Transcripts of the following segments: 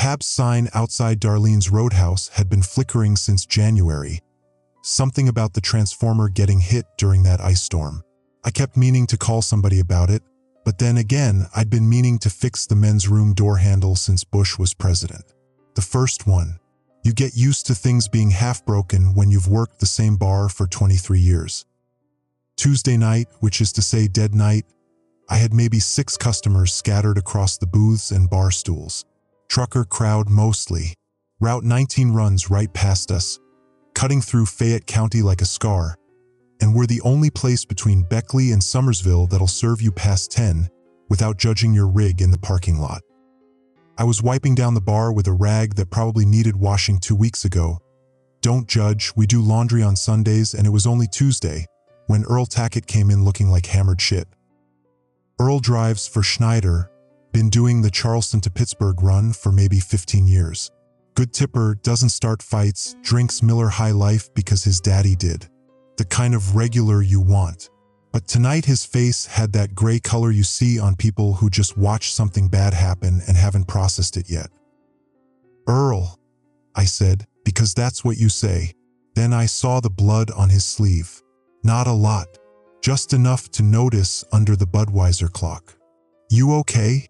cab sign outside Darlene's Roadhouse had been flickering since January. Something about the transformer getting hit during that ice storm. I kept meaning to call somebody about it, but then again, I'd been meaning to fix the men's room door handle since Bush was president. The first one. You get used to things being half broken when you've worked the same bar for 23 years. Tuesday night, which is to say dead night, I had maybe 6 customers scattered across the booths and bar stools. Trucker crowd mostly. Route 19 runs right past us, cutting through Fayette County like a scar, and we're the only place between Beckley and Summersville that'll serve you past 10 without judging your rig in the parking lot. I was wiping down the bar with a rag that probably needed washing 2 weeks ago. Don't judge, we do laundry on Sundays, and it was only Tuesday when Earl Tackett came in looking like hammered shit. Earl drives for Schneider, been doing the Charleston to Pittsburgh run for maybe 15 years. Good tipper, doesn't start fights, drinks Miller High Life because his daddy did. The kind of regular you want. But tonight his face had that gray color you see on people who just watched something bad happen and haven't processed it yet. Earl, I said, because that's what you say. Then I saw the blood on his sleeve. Not a lot. Just enough to notice under the Budweiser clock. You okay?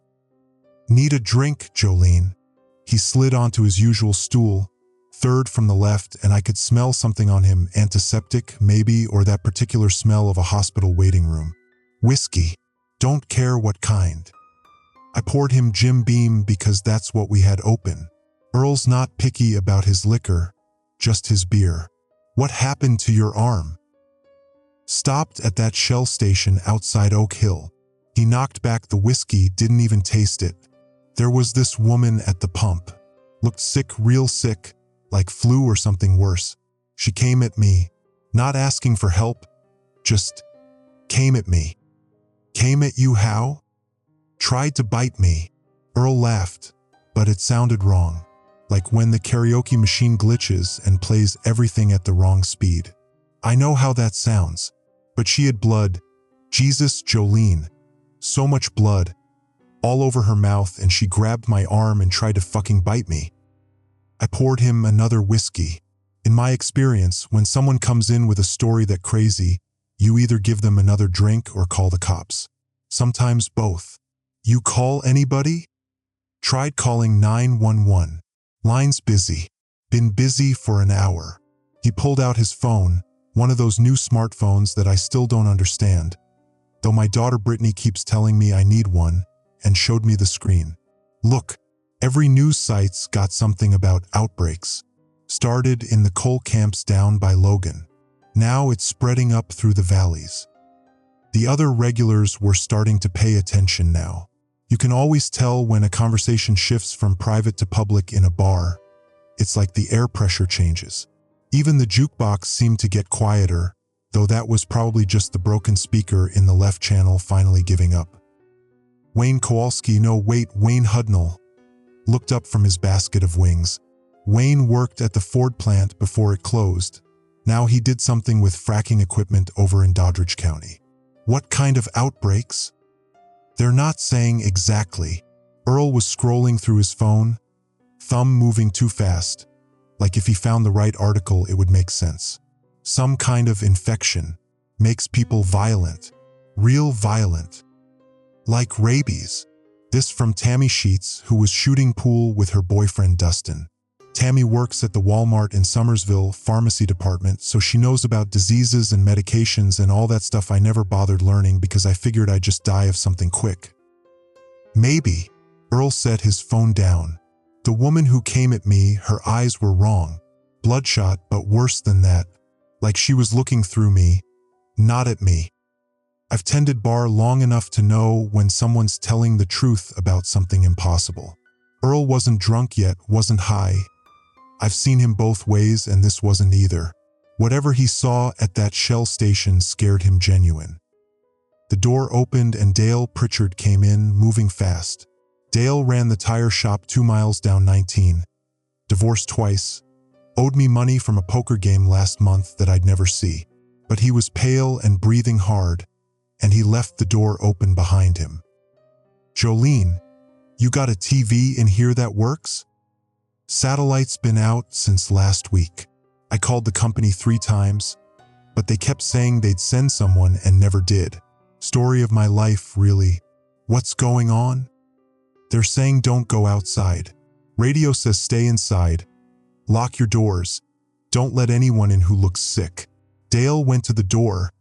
Need a drink, Jolene? He slid onto his usual stool, third from the left, and I could smell something on him, antiseptic, maybe, or that particular smell of a hospital waiting room. Whiskey. Don't care what kind. I poured him Jim Beam because that's what we had open. Earl's not picky about his liquor, just his beer. What happened to your arm? Stopped at that Shell station outside Oak Hill. He knocked back the whiskey, didn't even taste it. There was this woman at the pump. Looked sick, real sick, like flu or something worse. She came at me, not asking for help, just came at me. Came at you how? Tried to bite me. Earl laughed, but it sounded wrong, like when the karaoke machine glitches and plays everything at the wrong speed. I know how that sounds, but she had blood. Jesus, Jolene. So much blood. All over her mouth, and she grabbed my arm and tried to fucking bite me. I poured him another whiskey. In my experience, when someone comes in with a story that crazy, you either give them another drink or call the cops. Sometimes both. You call anybody? Tried calling 911. Line's busy. Been busy for an hour. He pulled out his phone, one of those new smartphones that I still don't understand, though my daughter Brittany keeps telling me I need one, and showed me the screen. Look, every news site's got something about outbreaks. Started in the coal camps down by Logan. Now it's spreading up through the valleys. The other regulars were starting to pay attention now. You can always tell when a conversation shifts from private to public in a bar. It's like the air pressure changes. Even the jukebox seemed to get quieter, though that was probably just the broken speaker in the left channel finally giving up. Wayne Wayne Hudnall looked up from his basket of wings. Wayne worked at the Ford plant before it closed. Now he did something with fracking equipment over in Doddridge County. What kind of outbreaks? They're not saying exactly. Earl was scrolling through his phone, thumb moving too fast. Like if he found the right article, it would make sense. Some kind of infection makes people violent, real violent. Like rabies. This from Tammy Sheets, who was shooting pool with her boyfriend Dustin. Tammy works at the Walmart in Summersville pharmacy department, so she knows about diseases and medications and all that stuff I never bothered learning because I figured I'd just die of something quick. Maybe. Earl set his phone down. The woman who came at me, her eyes were wrong. Bloodshot, but worse than that. Like she was looking through me, not at me. I've tended bar long enough to know when someone's telling the truth about something impossible. Earl wasn't drunk yet, wasn't high. I've seen him both ways, and this wasn't either. Whatever he saw at that Shell station scared him genuine. The door opened and Dale Pritchard came in, moving fast. Dale ran the tire shop 2 miles down 19. Divorced twice. Owed me money from a poker game last month that I'd never see. But he was pale and breathing hard, and he left the door open behind him. Jolene, you got a TV in here that works? Satellite's been out since last week. I called the company 3 times, but they kept saying they'd send someone and never did. Story of my life, really. What's going on? They're saying don't go outside. Radio says stay inside. Lock your doors. Don't let anyone in who looks sick. Dale went to the door,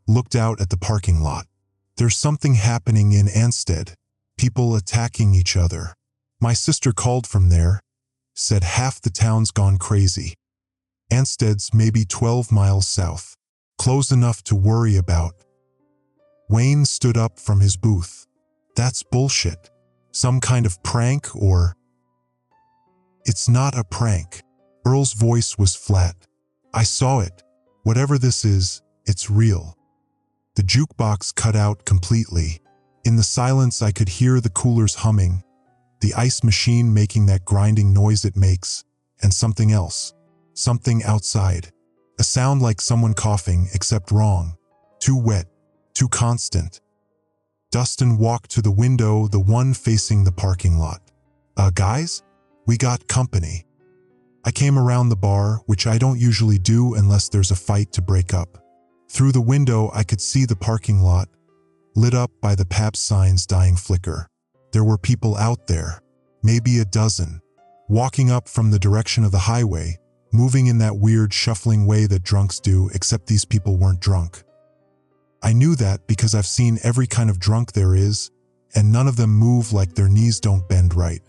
looked out at the parking lot. There's something happening in Ansted. People attacking each other. My sister called from there, said half the town's gone crazy. Ansted's maybe 12 miles south. Close enough to worry about. Wayne stood up from his booth. That's bullshit. Some kind of prank or... It's not a prank. Earl's voice was flat. I saw it. Whatever this is, it's real. The jukebox cut out completely. In the silence I could hear the coolers humming, the ice machine making that grinding noise it makes, and something else. Something outside. A sound like someone coughing, except wrong. Too wet. Too constant. Dustin walked to the window, the one facing the parking lot. Guys? We got company. I came around the bar, which I don't usually do unless there's a fight to break up. Through the window I could see the parking lot, lit up by the Pabst sign's dying flicker. There were people out there, maybe a dozen, walking up from the direction of the highway, moving in that weird shuffling way that drunks do, except these people weren't drunk. I knew that because I've seen every kind of drunk there is, and none of them move like their knees don't bend right.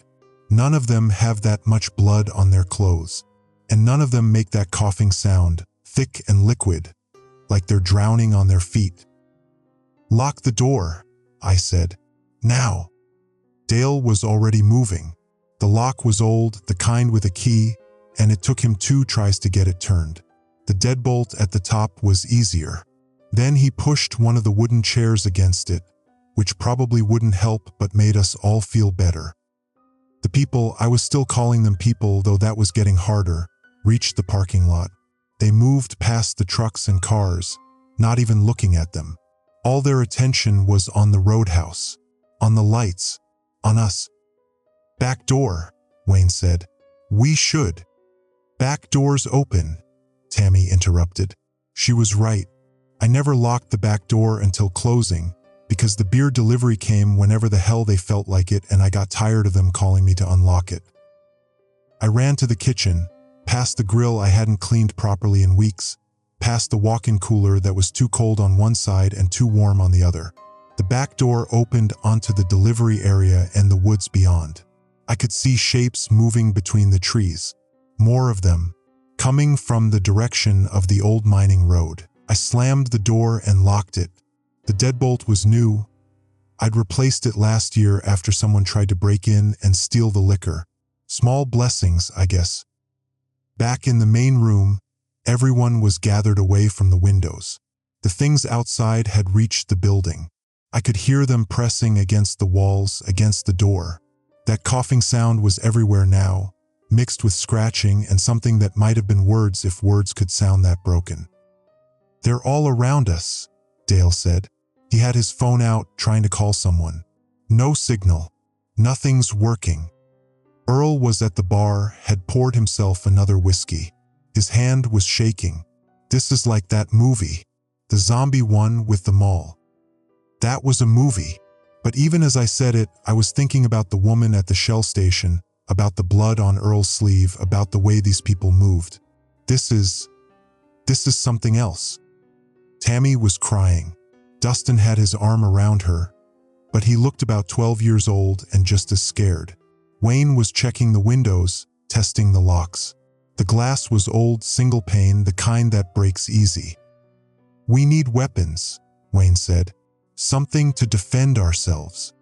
None of them have that much blood on their clothes, and none of them make that coughing sound, thick and liquid, like they're drowning on their feet. Lock the door, I said. Now. Dale was already moving. The lock was old, the kind with a key, and it took him 2 tries to get it turned. The deadbolt at the top was easier. Then he pushed one of the wooden chairs against it, which probably wouldn't help but made us all feel better. The people, I was still calling them people though that was getting harder, reached the parking lot. They moved past the trucks and cars, not even looking at them. All their attention was on the roadhouse, on the lights, on us. Back door, Wayne said. We should. Back door's open, Tammy interrupted. She was right. I never locked the back door until closing, because the beer delivery came whenever the hell they felt like it and I got tired of them calling me to unlock it. I ran to the kitchen, past the grill I hadn't cleaned properly in weeks, past the walk-in cooler that was too cold on one side and too warm on the other. The back door opened onto the delivery area and the woods beyond. I could see shapes moving between the trees. More of them, coming from the direction of the old mining road. I slammed the door and locked it. The deadbolt was new. I'd replaced it last year after someone tried to break in and steal the liquor. Small blessings, I guess. Back in the main room, everyone was gathered away from the windows. The things outside had reached the building. I could hear them pressing against the walls, against the door. That coughing sound was everywhere now, mixed with scratching and something that might have been words if words could sound that broken. They're all around us, Dale said. He had his phone out, trying to call someone. No signal. Nothing's working. Earl was at the bar, had poured himself another whiskey. His hand was shaking. This is like that movie. The zombie one with them all. That was a movie. But even as I said it, I was thinking about the woman at the Shell station, about the blood on Earl's sleeve, about the way these people moved. This is something else. Tammy was crying. Dustin had his arm around her, but he looked about 12 years old and just as scared. Wayne was checking the windows, testing the locks. The glass was old, single pane, the kind that breaks easy. We need weapons, Wayne said. Something to defend ourselves.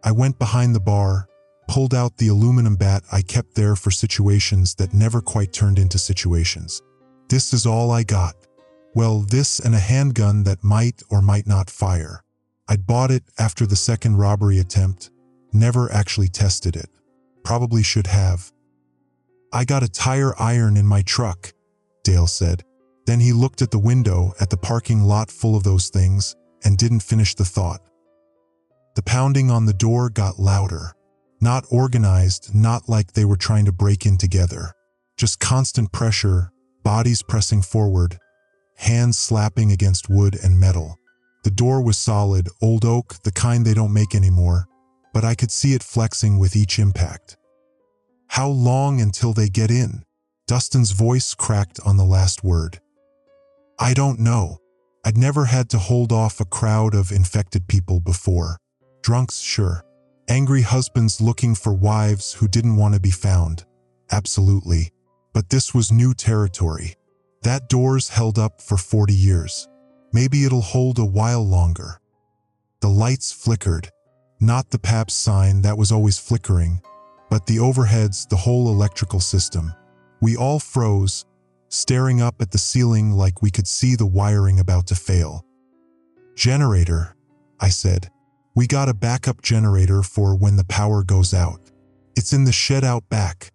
I went behind the bar, pulled out the aluminum bat I kept there for situations that never quite turned into situations. This is all I got. Well, this and a handgun that might or might not fire. I'd bought it after the second robbery attempt, never actually tested it. Probably should have. I got a tire iron in my truck, Dale said. Then he looked at the window at the parking lot full of those things and didn't finish the thought. The pounding on the door got louder. Not organized, not like they were trying to break in together. Just constant pressure, bodies pressing forward, hands slapping against wood and metal. The door was solid, old oak, the kind they don't make anymore, but I could see it flexing with each impact. How long until they get in? Dustin's voice cracked on the last word. I don't know. I'd never had to hold off a crowd of infected people before. Drunks, sure. Angry husbands looking for wives who didn't want to be found. Absolutely. But this was new territory. That door's held up for 40 years. Maybe it'll hold a while longer. The lights flickered. Not the PAPS sign that was always flickering, but the overheads, the whole electrical system. We all froze, staring up at the ceiling like we could see the wiring about to fail. Generator, I said. We got a backup generator for when the power goes out. It's in the shed out back.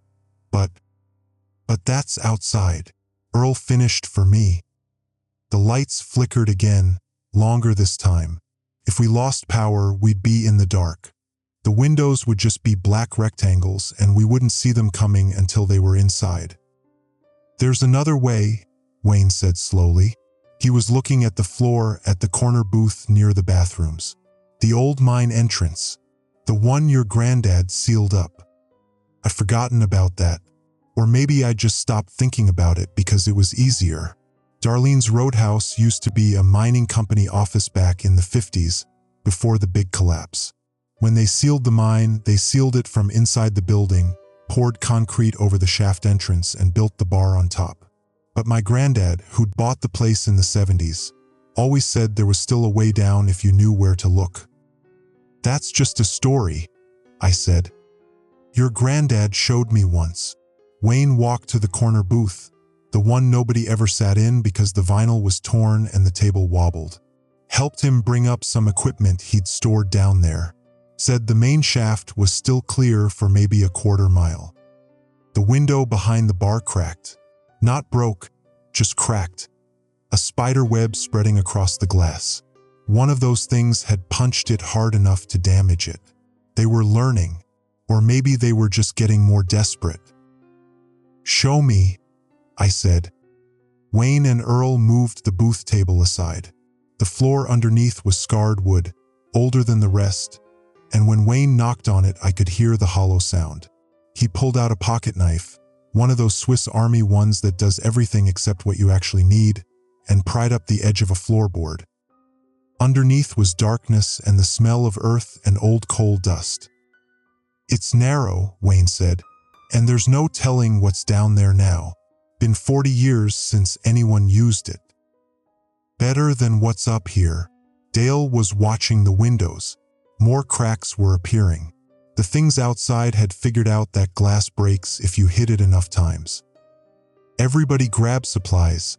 But that's outside. Earl finished for me. The lights flickered again, longer this time. If we lost power, we'd be in the dark. The windows would just be black rectangles and we wouldn't see them coming until they were inside. There's another way, Wayne said slowly. He was looking at the floor at the corner booth near the bathrooms. The old mine entrance. The one your granddad sealed up. I'd forgotten about that. Or maybe I just stopped thinking about it because it was easier. Darlene's Roadhouse used to be a mining company office back in the 50s, before the big collapse. When they sealed the mine, they sealed it from inside the building, poured concrete over the shaft entrance and built the bar on top. But my granddad, who'd bought the place in the 70s, always said there was still a way down if you knew where to look. That's just a story, I said. Your granddad showed me once. Wayne walked to the corner booth, the one nobody ever sat in because the vinyl was torn and the table wobbled. Helped him bring up some equipment he'd stored down there. Said the main shaft was still clear for maybe a quarter mile. The window behind the bar cracked. Not broke, just cracked. A spider web spreading across the glass. One of those things had punched it hard enough to damage it. They were learning, or maybe they were just getting more desperate. Show me, I said. Wayne and Earl moved the booth table aside. The floor underneath was scarred wood, older than the rest, and when Wayne knocked on it, I could hear the hollow sound. He pulled out a pocket knife, one of those Swiss Army ones that does everything except what you actually need, and pried up the edge of a floorboard. Underneath was darkness and the smell of earth and old coal dust. It's narrow, Wayne said, and there's no telling what's down there now. Been 40 years since anyone used it. Better than what's up here. Dale was watching the windows. More cracks were appearing. The things outside had figured out that glass breaks if you hit it enough times. Everybody grab supplies,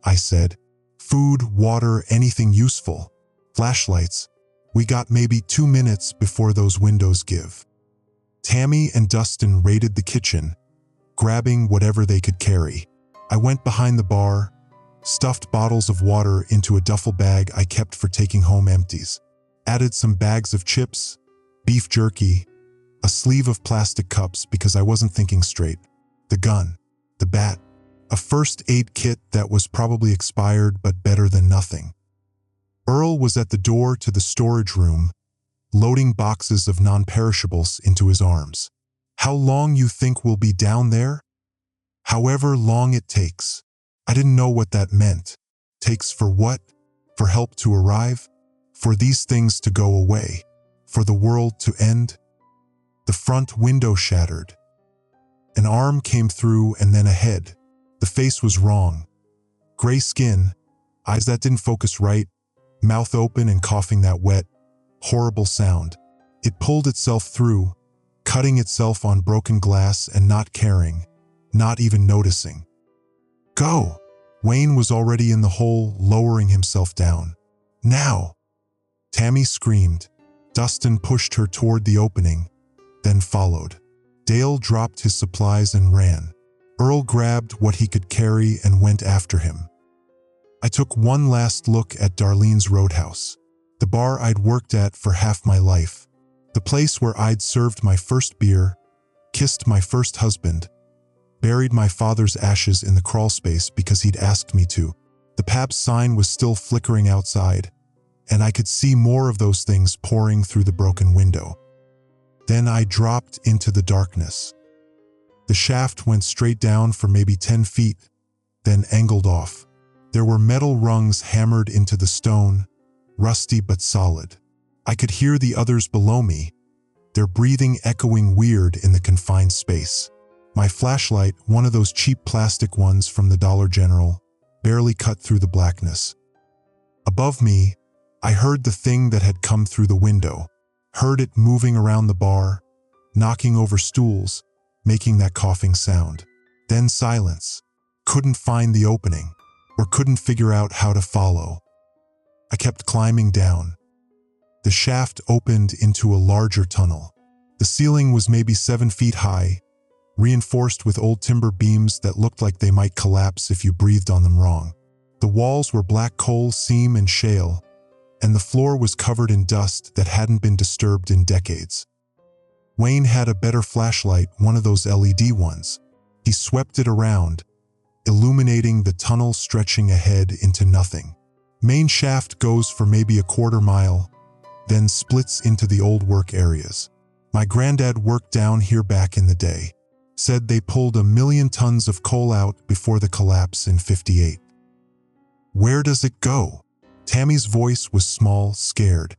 I said. Food, water, anything useful. Flashlights. We got maybe 2 minutes before those windows give. Tammy and Dustin raided the kitchen, grabbing whatever they could carry. I went behind the bar, stuffed bottles of water into a duffel bag I kept for taking home empties, added some bags of chips, beef jerky, a sleeve of plastic cups because I wasn't thinking straight, the gun, the bat, a first aid kit that was probably expired but better than nothing. Earl was at the door to the storage room, loading boxes of non-perishables into his arms. How long you think we'll be down there? However long it takes. I didn't know what that meant. Takes for what? For help to arrive? For these things to go away? For the world to end? The front window shattered. An arm came through and then a head. The face was wrong. Gray skin, eyes that didn't focus right, mouth open and coughing that wet, horrible sound. It pulled itself through, cutting itself on broken glass and not caring, not even noticing. Go! Wayne was already in the hole, lowering himself down. Now! Tammy screamed. Dustin pushed her toward the opening, then followed. Dale dropped his supplies and ran. Earl grabbed what he could carry and went after him. I took one last look at Darlene's Roadhouse, the bar I'd worked at for half my life. The place where I'd served my first beer, kissed my first husband, buried my father's ashes in the crawl space because he'd asked me to. The pub's sign was still flickering outside, and I could see more of those things pouring through the broken window. Then I dropped into the darkness. The shaft went straight down for maybe 10 feet, then angled off. There were metal rungs hammered into the stone, rusty but solid. I could hear the others below me, their breathing echoing weird in the confined space. My flashlight, one of those cheap plastic ones from the Dollar General, barely cut through the blackness. Above me, I heard the thing that had come through the window, heard it moving around the bar, knocking over stools, making that coughing sound. Then silence. Couldn't find the opening, or couldn't figure out how to follow. I kept climbing down. The shaft opened into a larger tunnel. The ceiling was maybe 7 feet high, reinforced with old timber beams that looked like they might collapse if you breathed on them wrong. The walls were black coal, seam, and shale, and the floor was covered in dust that hadn't been disturbed in decades. Wayne had a better flashlight, one of those LED ones. He swept it around, illuminating the tunnel stretching ahead into nothing. Main shaft goes for maybe a quarter mile, then splits into the old work areas. My granddad worked down here back in the day. Said they pulled 1 million tons of coal out before the collapse in '58. Where does it go? Tammy's voice was small, scared.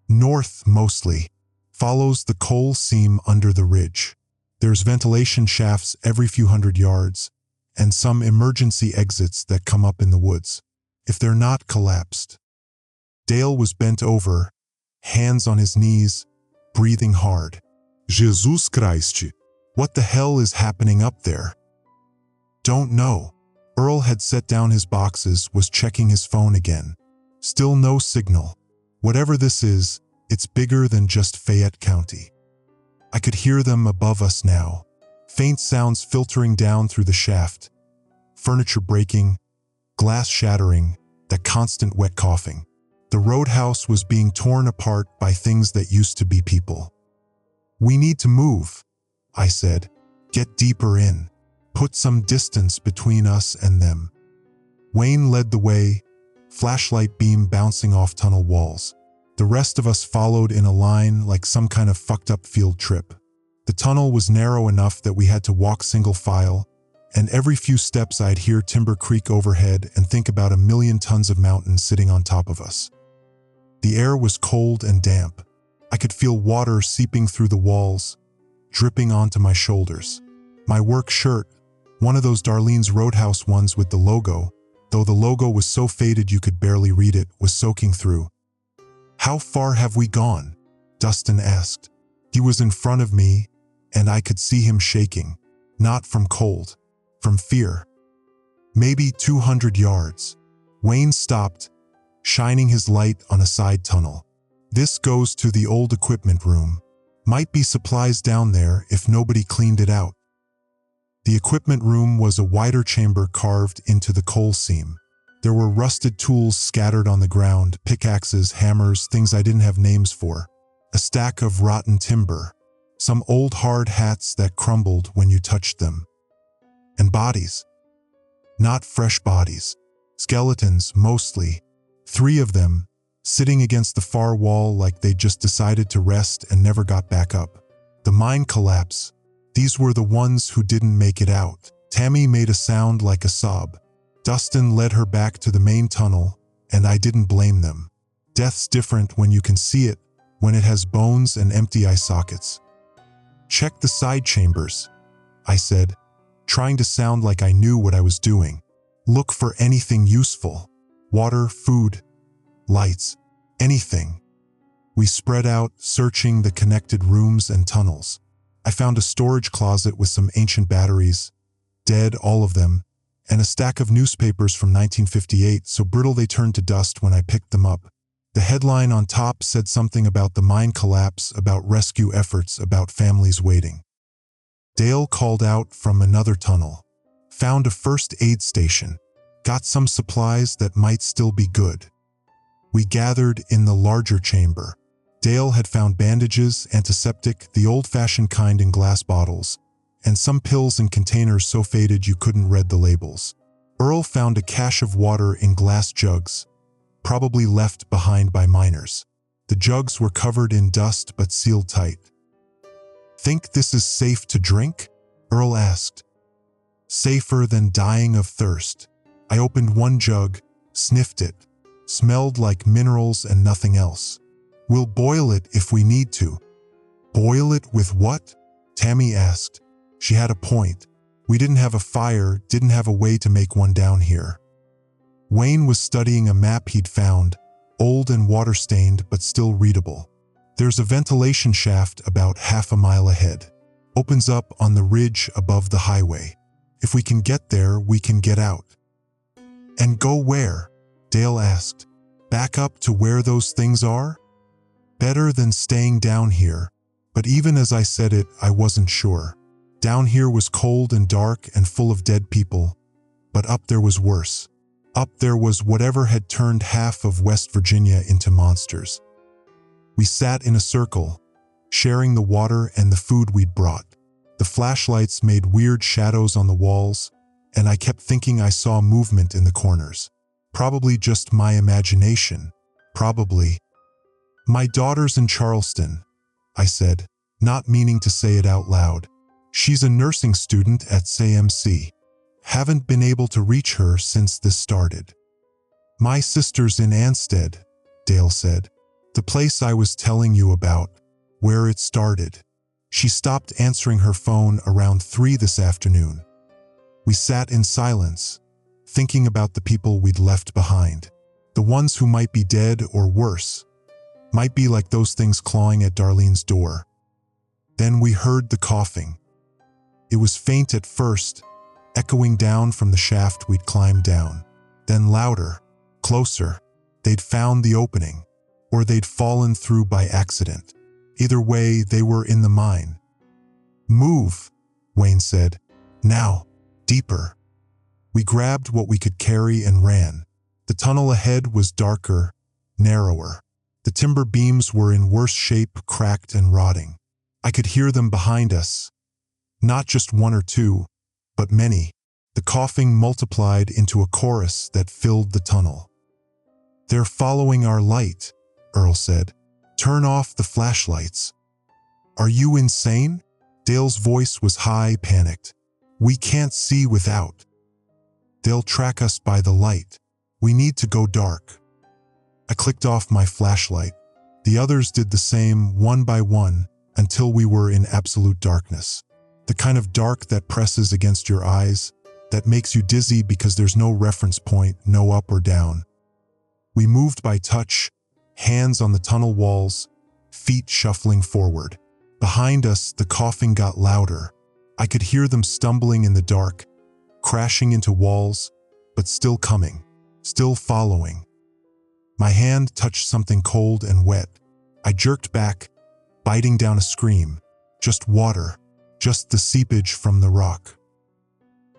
North, mostly. Follows the coal seam under the ridge. There's ventilation shafts every few hundred yards, and some emergency exits that come up in the woods, if they're not collapsed. Dale was bent over, hands on his knees, breathing hard. Jesus Christ. What the hell is happening up there? Don't know. Earl had set down his boxes, was checking his phone again. Still no signal. Whatever this is, it's bigger than just Fayette County. I could hear them above us now. Faint sounds filtering down through the shaft. Furniture breaking, glass shattering, that constant wet coughing. The roadhouse was being torn apart by things that used to be people. We need to move, I said. Get deeper in. Put some distance between us and them. Wayne led the way, flashlight beam bouncing off tunnel walls. The rest of us followed in a line like some kind of fucked up field trip. The tunnel was narrow enough that we had to walk single file, and every few steps I'd hear Timber Creek overhead and think about 1 million tons of mountain sitting on top of us. The air was cold and damp. I could feel water seeping through the walls, dripping onto my shoulders. My work shirt, one of those Darlene's Roadhouse ones with the logo, though the logo was so faded you could barely read it, was soaking through. How far have we gone? Dustin asked. He was in front of me, and I could see him shaking, not from cold, from fear. Maybe 200 yards. Wayne stopped, shining his light on a side tunnel. This goes to the old equipment room. Might be supplies down there if nobody cleaned it out. The equipment room was a wider chamber carved into the coal seam. There were rusted tools scattered on the ground, pickaxes, hammers, things I didn't have names for. A stack of rotten timber. Some old hard hats that crumbled when you touched them. And bodies. Not fresh bodies. Skeletons, mostly. 3 of them, sitting against the far wall like they just decided to rest and never got back up. The mine collapse. These were the ones who didn't make it out. Tammy made a sound like a sob. Dustin led her back to the main tunnel, and I didn't blame them. Death's different when you can see it, when it has bones and empty eye sockets. Check the side chambers, I said, trying to sound like I knew what I was doing. Look for anything useful. Water, food, lights, anything. We spread out, searching the connected rooms and tunnels. I found a storage closet with some ancient batteries, dead, all of them, and a stack of newspapers from 1958, so brittle they turned to dust when I picked them up. The headline on top said something about the mine collapse, about rescue efforts, about families waiting. Dale called out from another tunnel. Found a first aid station. Got some supplies that might still be good. We gathered in the larger chamber. Dale had found bandages, antiseptic, the old-fashioned kind in glass bottles, and some pills in containers so faded you couldn't read the labels. Earl found a cache of water in glass jugs, probably left behind by miners. The jugs were covered in dust but sealed tight. "Think this is safe to drink?" Earl asked. "Safer than dying of thirst." I opened one jug, sniffed it. Smelled like minerals and nothing else. "We'll boil it if we need to." "Boil it with what?" Tammy asked. She had a point. We didn't have a fire, didn't have a way to make one down here. Wayne was studying a map he'd found, old and water-stained but still readable. "There's a ventilation shaft about half a mile ahead. Opens up on the ridge above the highway. If we can get there, we can get out." "And go where?" Dale asked. "Back up to where those things are?" Better than staying down here, but even as I said it, I wasn't sure. Down here was cold and dark and full of dead people, but up there was worse. Up there was whatever had turned half of West Virginia into monsters. We sat in a circle, sharing the water and the food we'd brought. The flashlights made weird shadows on the walls, and I kept thinking I saw movement in the corners. Probably just my imagination. Probably. "My daughter's in Charleston," I said, not meaning to say it out loud. "She's a nursing student at SAMC. Haven't been able to reach her since this started." "My sister's in Ansted," Dale said. "The place I was telling you about, where it started." She stopped answering her phone around 3 this afternoon. We sat in silence, thinking about the people we'd left behind. The ones who might be dead or worse, might be like those things clawing at Darlene's door. Then we heard the coughing. It was faint at first, echoing down from the shaft we'd climbed down. Then louder, closer. They'd found the opening, or they'd fallen through by accident. Either way, they were in the mine. "Move," Wayne said. "Now, deeper." We grabbed what we could carry and ran. The tunnel ahead was darker, narrower. The timber beams were in worse shape, cracked and rotting. I could hear them behind us. Not just one or two, but many. The coughing multiplied into a chorus that filled the tunnel. "They're following our light," Earl said. "Turn off the flashlights." "Are you insane?" Dale's voice was high, panicked. "We can't see without. They'll track us by the light. We need to go dark." I clicked off my flashlight. The others did the same, one by one, until we were in absolute darkness. The kind of dark that presses against your eyes, that makes you dizzy because there's no reference point, no up or down. We moved by touch, hands on the tunnel walls, feet shuffling forward. Behind us, the coughing got louder. I could hear them stumbling in the dark, crashing into walls, but still coming, still following. My hand touched something cold and wet. I jerked back, biting down a scream. Just water, just the seepage from the rock.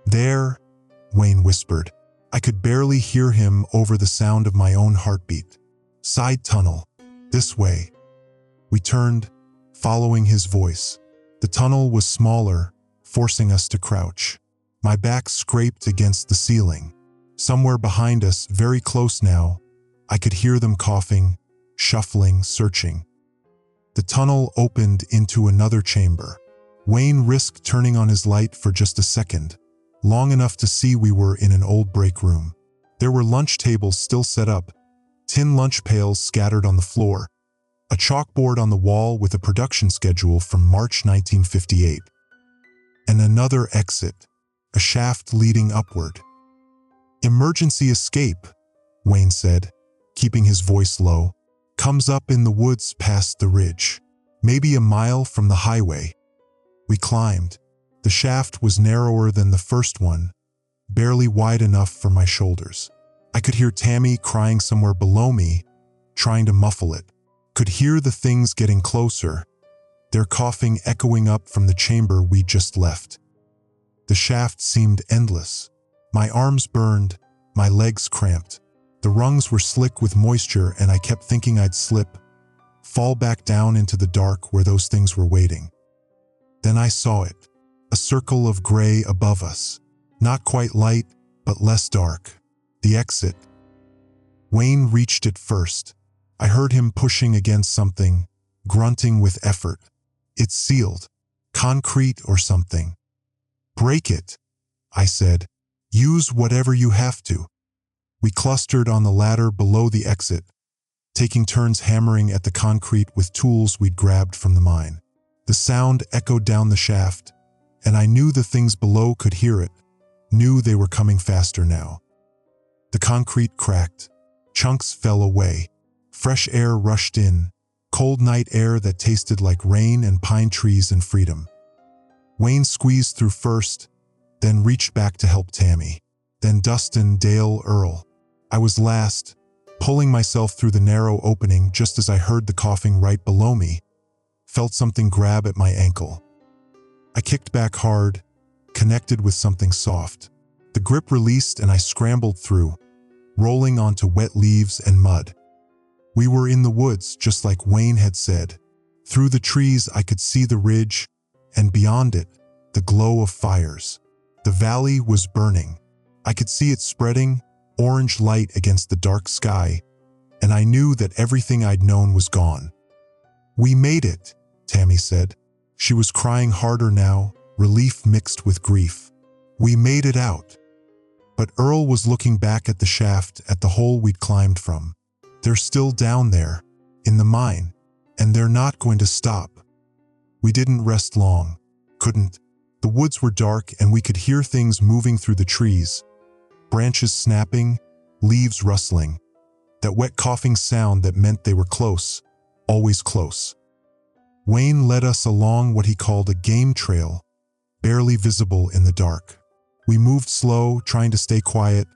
"There," Wayne whispered. I could barely hear him over the sound of my own heartbeat. "Side tunnel, this way." We turned, following his voice. The tunnel was smaller, forcing us to crouch. My back scraped against the ceiling. Somewhere behind us, very close now, I could hear them coughing, shuffling, searching. The tunnel opened into another chamber. Wayne risked turning on his light for just a second, long enough to see we were in an old break room. There were lunch tables still set up, tin lunch pails scattered on the floor, a chalkboard on the wall with a production schedule from March 1958. And another exit, a shaft leading upward. "Emergency escape," Wayne said, keeping his voice low. "Comes up in the woods past the ridge, maybe a mile from the highway." We climbed. The shaft was narrower than the first one, barely wide enough for my shoulders. I could hear Tammy crying somewhere below me, trying to muffle it. Could hear the things getting closer, their coughing echoing up from the chamber we just left. The shaft seemed endless. My arms burned, my legs cramped. The rungs were slick with moisture and I kept thinking I'd slip, fall back down into the dark where those things were waiting. Then I saw it, a circle of gray above us. Not quite light, but less dark. The exit. Wayne reached it first. I heard him pushing against something, grunting with effort. It's sealed. Concrete or something. Break it, I said. Use whatever you have to. We clustered on the ladder below the exit, taking turns hammering at the concrete with tools we'd grabbed from the mine. The sound echoed down the shaft, and I knew the things below could hear it, knew they were coming faster now. The concrete cracked. Chunks fell away. Fresh air rushed in, cold night air that tasted like rain and pine trees and freedom. Wayne squeezed through first, then reached back to help Tammy. Then Dustin, Dale, Earl. I was last, pulling myself through the narrow opening just as I heard the coughing right below me, felt something grab at my ankle. I kicked back hard, connected with something soft. The grip released and I scrambled through, rolling onto wet leaves and mud. We were in the woods, just like Wayne had said. Through the trees I could see the ridge, and beyond it, the glow of fires. The valley was burning. I could see it spreading, orange light against the dark sky, and I knew that everything I'd known was gone. "We made it," Tammy said. She was crying harder now, relief mixed with grief. "We made it out." But Earl was looking back at the shaft, at the hole we'd climbed from. "They're still down there, in the mine, and they're not going to stop." We didn't rest long. Couldn't. The woods were dark and we could hear things moving through the trees. Branches snapping, leaves rustling. That wet coughing sound that meant they were close, always close. Wayne led us along what he called a game trail, barely visible in the dark. We moved slow, trying to stay quiet,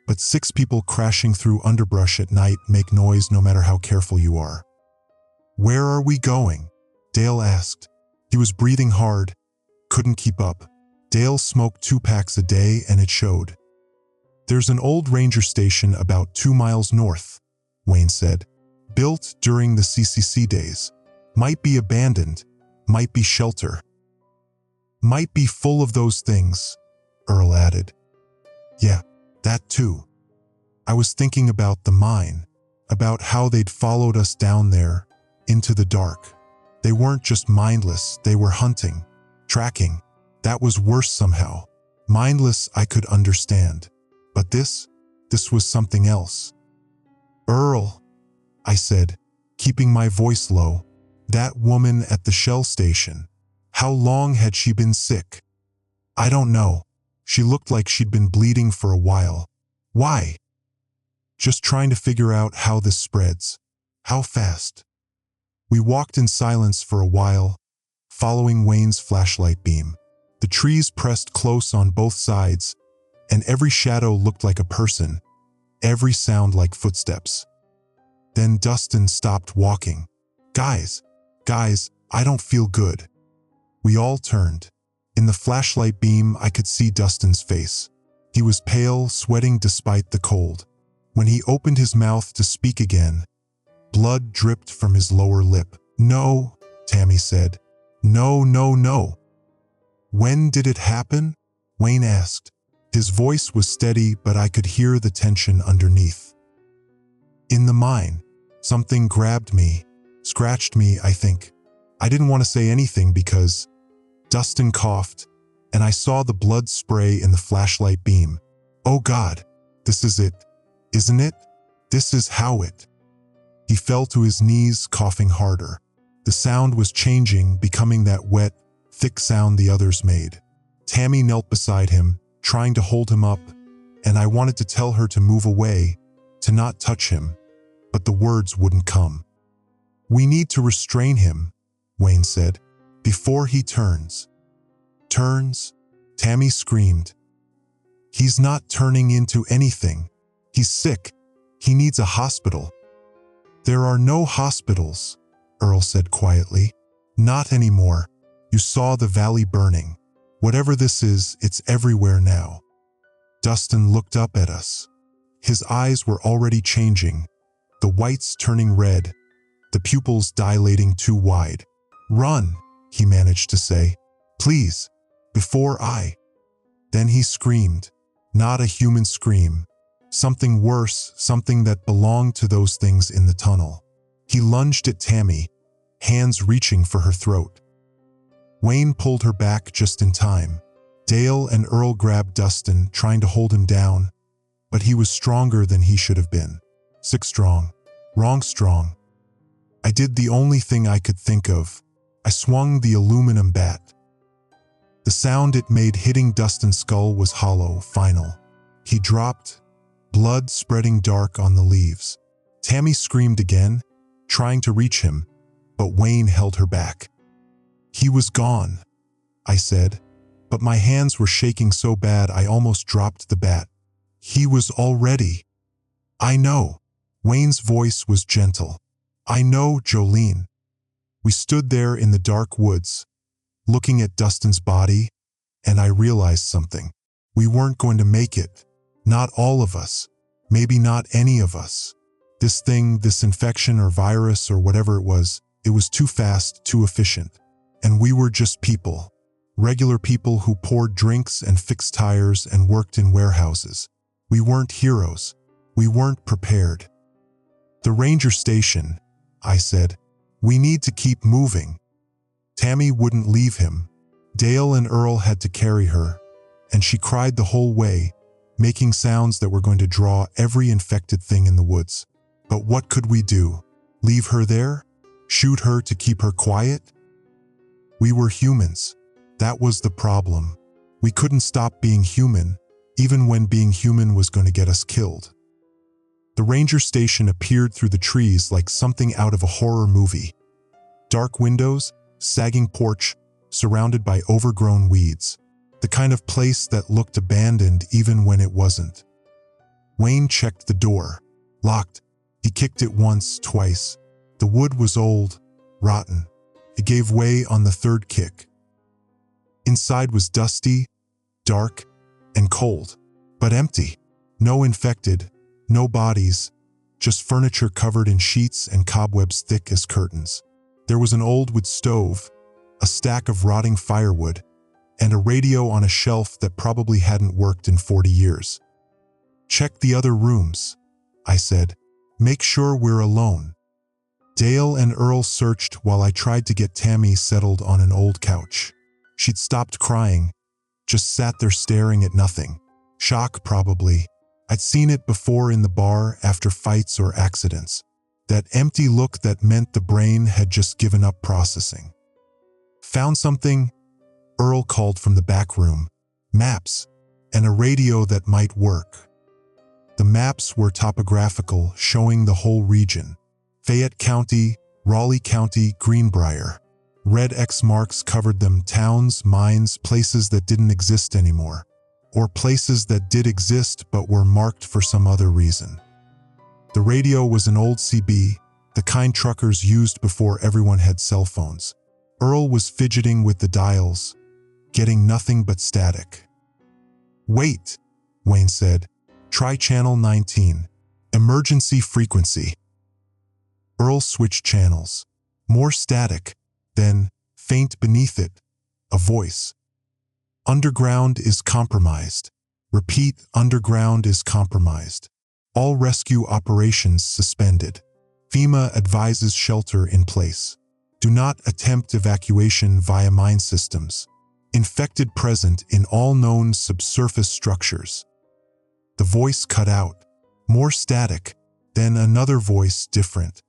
but 6 people crashing through underbrush at night make noise no matter how careful you are. "Where are we going?" Dale asked. He was breathing hard, couldn't keep up. Dale smoked 2 packs a day and it showed. "There's an old ranger station about 2 miles north," Wayne said. "Built during the CCC days. Might be abandoned, might be shelter. Might be full of those things," Earl added. "Yeah, that too." I was thinking about the mine, about how they'd followed us down there, into the dark. They weren't just mindless, they were hunting, tracking. That was worse somehow. Mindless I could understand. But this was something else. "Earl," I said, keeping my voice low, "that woman at the shell station, how long had she been sick?" "I don't know. She looked like she'd been bleeding for a while." "Why?" "Just trying to figure out how this spreads. How fast." We walked in silence for a while, following Wayne's flashlight beam. The trees pressed close on both sides, and every shadow looked like a person, every sound like footsteps. Then Dustin stopped walking. Guys, I don't feel good." We all turned. In the flashlight beam, I could see Dustin's face. He was pale, sweating despite the cold. When he opened his mouth to speak again, blood dripped from his lower lip. "No," Tammy said. "No, no, no." "When did it happen?" Wayne asked. His voice was steady, but I could hear the tension underneath. "In the mine. Something grabbed me, scratched me, I think." I didn't want to say anything because Dustin coughed, and I saw the blood spray in the flashlight beam. "Oh God, this is it, isn't it? This is how it." He fell to his knees, coughing harder. The sound was changing, becoming that wet, thick sound the others made. Tammy knelt beside him, trying to hold him up, and I wanted to tell her to move away, to not touch him, but the words wouldn't come. "We need to restrain him," Wayne said, "before he turns." "Turns?" Tammy screamed. "He's not turning into anything. He's sick. He needs a hospital." "There are no hospitals," Earl said quietly. "Not anymore. You saw the valley burning. Whatever this is, it's everywhere now." Dustin looked up at us. His eyes were already changing, the whites turning red, the pupils dilating too wide. "Run," he managed to say. "Please, before I—" Then he screamed. Not a human scream. Something worse, something that belonged to those things in the tunnel. He lunged at Tammy, hands reaching for her throat. Wayne pulled her back just in time. Dale and Earl grabbed Dustin, trying to hold him down, but he was stronger than he should have been. Sick strong. Wrong strong. I did the only thing I could think of. I swung the aluminum bat. The sound it made hitting Dustin's skull was hollow, final. He dropped, blood spreading dark on the leaves. Tammy screamed again, trying to reach him, but Wayne held her back. "He was gone," I said, but my hands were shaking so bad I almost dropped the bat. "He was already—" "I know." Wayne's voice was gentle. "I know, Jolene." We stood there in the dark woods, looking at Dustin's body, and I realized something. We weren't going to make it. Not all of us. Maybe not any of us. This thing, this infection or virus or whatever it was too fast, too efficient. And we were just people. Regular people who poured drinks and fixed tires and worked in warehouses. We weren't heroes. We weren't prepared. "The ranger station," I said. "We need to keep moving." Tammy wouldn't leave him. Dale and Earl had to carry her, and she cried the whole way, making sounds that were going to draw every infected thing in the woods. But what could we do? Leave her there? Shoot her to keep her quiet? We were humans. That was the problem. We couldn't stop being human, even when being human was going to get us killed. The ranger station appeared through the trees like something out of a horror movie. Dark windows, sagging porch, surrounded by overgrown weeds. The kind of place that looked abandoned even when it wasn't. Wayne checked the door. Locked. He kicked it once, twice. The wood was old, rotten. It gave way on the third kick. Inside was dusty, dark, and cold, but empty. No infected, no bodies, just furniture covered in sheets and cobwebs thick as curtains. There was an old wood stove, a stack of rotting firewood, and a radio on a shelf that probably hadn't worked in 40 years. "Check the other rooms," I said. "Make sure we're alone." Dale and Earl searched while I tried to get Tammy settled on an old couch. She'd stopped crying, just sat there staring at nothing. Shock, probably. I'd seen it before in the bar after fights or accidents. That empty look that meant the brain had just given up processing. "Found something?" Earl called from the back room. "Maps, and a radio that might work." The maps were topographical, showing the whole region. Fayette County, Raleigh County, Greenbrier. Red X marks covered them, towns, mines, places that didn't exist anymore. Or places that did exist but were marked for some other reason. The radio was an old CB, the kind truckers used before everyone had cell phones. Earl was fidgeting with the dials, getting nothing but static. "Wait," Wayne said. "Try channel 19. Emergency frequency." Earl switched channels. More static, then, faint beneath it, a voice. "Underground is compromised. Repeat, underground is compromised. All rescue operations suspended. FEMA advises shelter in place. Do not attempt evacuation via mine systems. Infected present in all known subsurface structures." The voice cut out. More static, then another voice, different.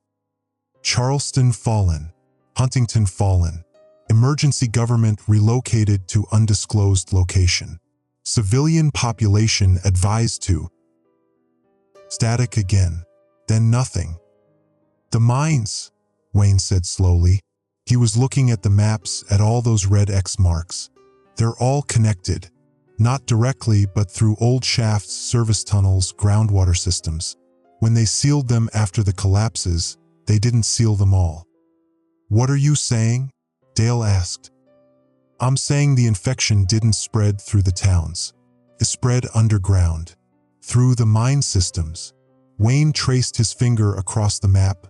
"Charleston fallen. Huntington fallen. Emergency government relocated to undisclosed location. Civilian population advised to." Static again, then nothing. "The mines," Wayne said slowly. He was looking at the maps, at all those red X marks. "They're all connected. Not directly, but through old shafts, service tunnels, groundwater systems. When they sealed them after the collapses, they didn't seal them all." "What are you saying?" Dale asked. "I'm saying the infection didn't spread through the towns. It spread underground, through the mine systems." Wayne traced his finger across the map.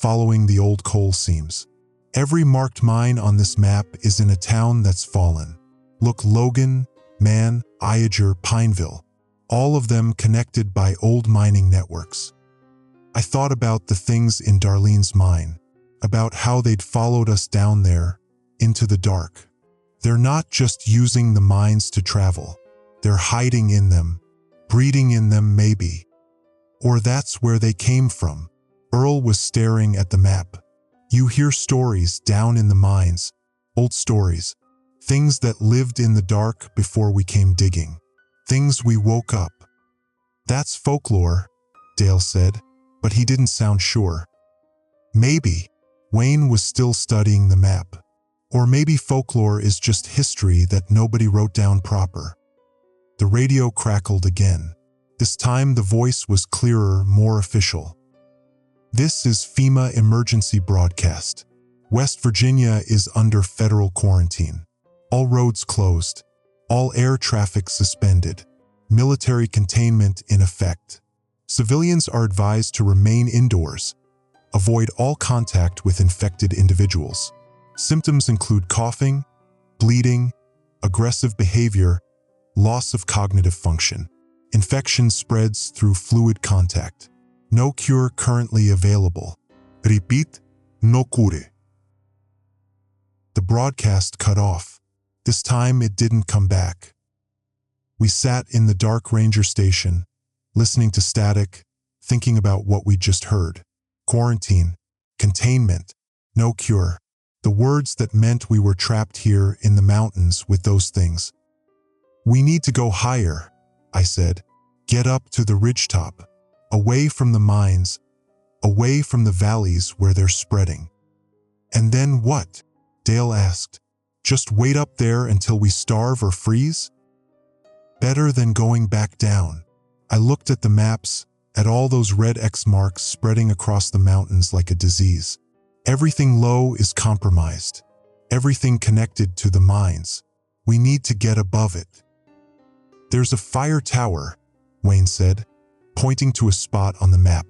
following the old coal seams. Every marked mine on this map is in a town that's fallen. Look, Logan, Man, Iager, Pineville. All of them connected by old mining networks. I thought about the things in Darlene's mine, about how they'd followed us down there, into the dark. They're not just using the mines to travel. They're hiding in them, breeding in them maybe. Or that's where they came from. Earl was staring at the map. You hear stories down in the mines, old stories, things that lived in the dark before we came digging, things we woke up. That's folklore, Dale said, but he didn't sound sure. Maybe Wayne was still studying the map. Or maybe folklore is just history that nobody wrote down proper. The radio crackled again. This time the voice was clearer, more official. This is FEMA emergency broadcast. West Virginia is under federal quarantine. All roads closed. All air traffic suspended. Military containment in effect. Civilians are advised to remain indoors. Avoid all contact with infected individuals. Symptoms include coughing, bleeding, aggressive behavior, loss of cognitive function. Infection spreads through fluid contact. No cure currently available. Repeat, no cure. The broadcast cut off. This time it didn't come back. We sat in the dark ranger station, listening to static, thinking about what we'd just heard. Quarantine, containment, no cure. The words that meant we were trapped here in the mountains with those things. We need to go higher, I said. Get up to the ridgetop, away from the mines, away from the valleys where they're spreading. And then what? Dale asked. Just wait up there until we starve or freeze? Better than going back down. I looked at the maps, at all those red X marks spreading across the mountains like a disease. Everything low is compromised. Everything connected to the mines. We need to get above it. There's a fire tower, Wayne said, pointing to a spot on the map.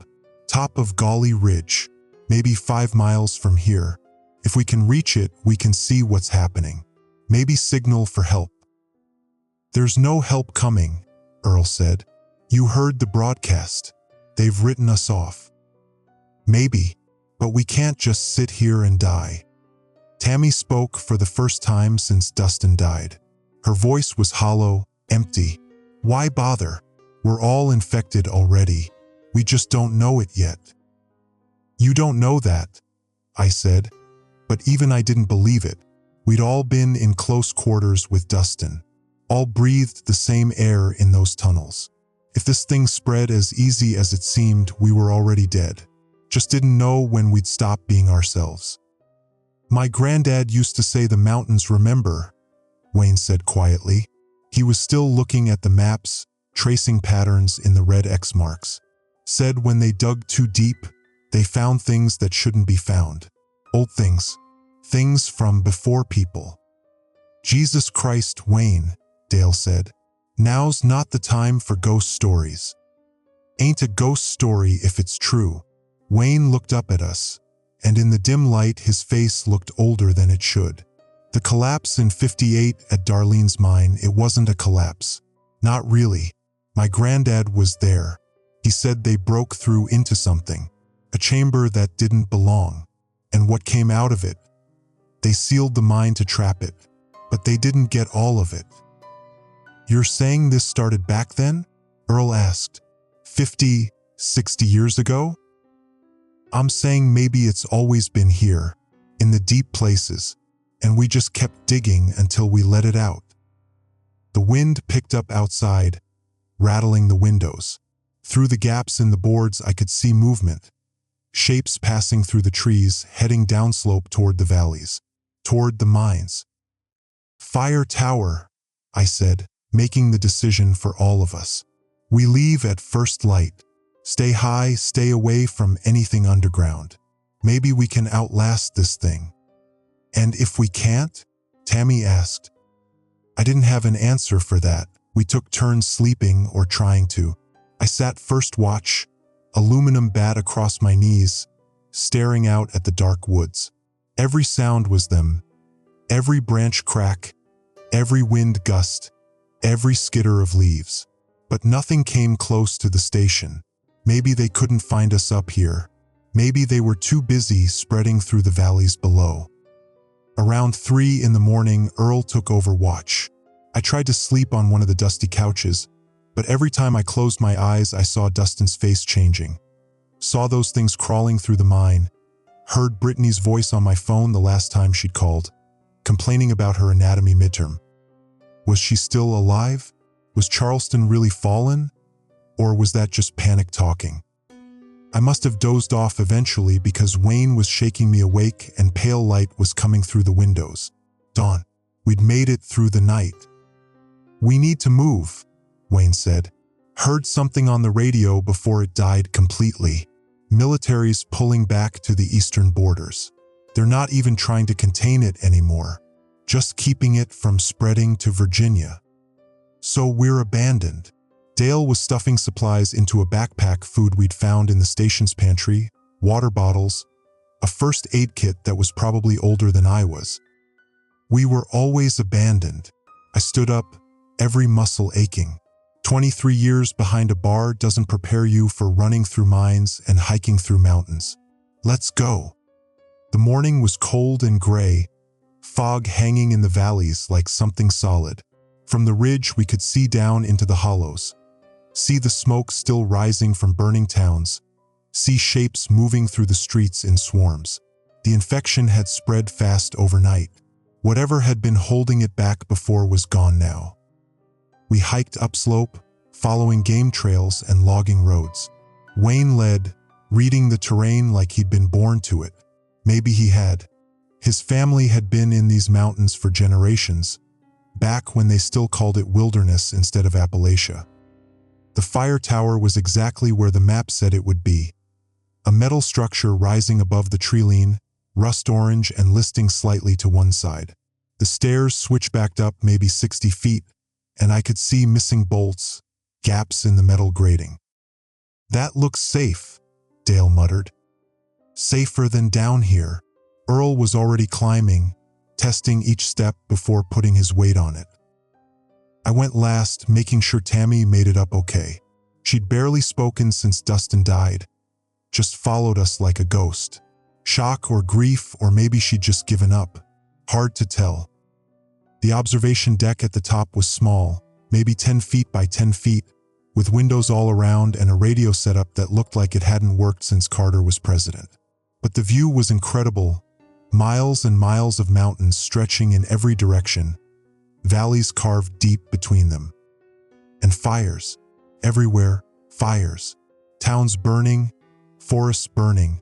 Top of Golly Ridge, maybe 5 miles from here. If we can reach it, we can see what's happening. Maybe signal for help. There's no help coming, Earl said. You heard the broadcast. They've written us off. Maybe, but we can't just sit here and die. Tammy spoke for the first time since Dustin died. Her voice was hollow, empty. Why bother? We're all infected already. We just don't know it yet. You don't know that, I said, but even I didn't believe it. We'd all been in close quarters with Dustin, all breathed the same air in those tunnels. If this thing spread as easy as it seemed, we were already dead. Just didn't know when we'd stop being ourselves. My granddad used to say the mountains remember, Wayne said quietly. He was still looking at the maps, tracing patterns in the red X marks. Said when they dug too deep, they found things that shouldn't be found. Old things. Things from before people. Jesus Christ, Wayne, Dale said. Now's not the time for ghost stories. Ain't a ghost story if it's true. Wayne looked up at us, and in the dim light his face looked older than it should. The collapse in '58 at Darlene's mine, it wasn't a collapse. Not really. My granddad was there. He said they broke through into something, a chamber that didn't belong. And what came out of it? They sealed the mine to trap it, but they didn't get all of it. You're saying this started back then? Earl asked. 50, 60 years ago? I'm saying maybe it's always been here, in the deep places, and we just kept digging until we let it out. The wind picked up outside, rattling the windows. Through the gaps in the boards I could see movement, shapes passing through the trees, heading downslope toward the valleys, toward the mines. Fire tower, I said, making the decision for all of us. We leave at first light. Stay high, stay away from anything underground. Maybe we can outlast this thing. And if we can't? Tammy asked. I didn't have an answer for that. We took turns sleeping or trying to. I sat first watch, aluminum bat across my knees, staring out at the dark woods. Every sound was them, every branch crack, every wind gust, every skitter of leaves. But nothing came close to the station. Maybe they couldn't find us up here. Maybe they were too busy spreading through the valleys below. Around 3 in the morning, Earl took over watch. I tried to sleep on one of the dusty couches, but every time I closed my eyes, I saw Dustin's face changing. Saw those things crawling through the mine. Heard Brittany's voice on my phone the last time she'd called, complaining about her anatomy midterm. Was she still alive? Was Charleston really fallen? Or was that just panic talking? I must have dozed off eventually because Wayne was shaking me awake and pale light was coming through the windows. Dawn. We'd made it through the night. We need to move, Wayne said. Heard something on the radio before it died completely. Military's pulling back to the eastern borders. They're not even trying to contain it anymore, just keeping it from spreading to Virginia. So we're abandoned. Dale was stuffing supplies into a backpack, food we'd found in the station's pantry, water bottles, a first aid kit that was probably older than I was. We were always abandoned. I stood up, every muscle aching. 23 years behind a bar doesn't prepare you for running through mines and hiking through mountains. Let's go. The morning was cold and gray, fog hanging in the valleys like something solid. From the ridge, we could see down into the hollows. See the smoke still rising from burning towns. See shapes moving through the streets in swarms. The infection had spread fast overnight. Whatever had been holding it back before was gone now. We hiked upslope, following game trails and logging roads. Wayne led, reading the terrain like he'd been born to it. Maybe he had. His family had been in these mountains for generations, back when they still called it wilderness instead of Appalachia. The fire tower was exactly where the map said it would be. A metal structure rising above the treeline, rust orange and listing slightly to one side. The stairs switchbacked up maybe 60 feet, and I could see missing bolts, gaps in the metal grating. That looks safe, Dale muttered. Safer than down here. Earl was already climbing, testing each step before putting his weight on it. I went last, making sure Tammy made it up okay. She'd barely spoken since Dustin died, just followed us like a ghost. Shock or grief, or maybe she'd just given up. Hard to tell. The observation deck at the top was small, maybe 10 feet by 10 feet, with windows all around and a radio setup that looked like it hadn't worked since Carter was president. But the view was incredible. Miles and miles of mountains stretching in every direction, valleys carved deep between them. And fires. Everywhere, fires. Towns burning, forests burning,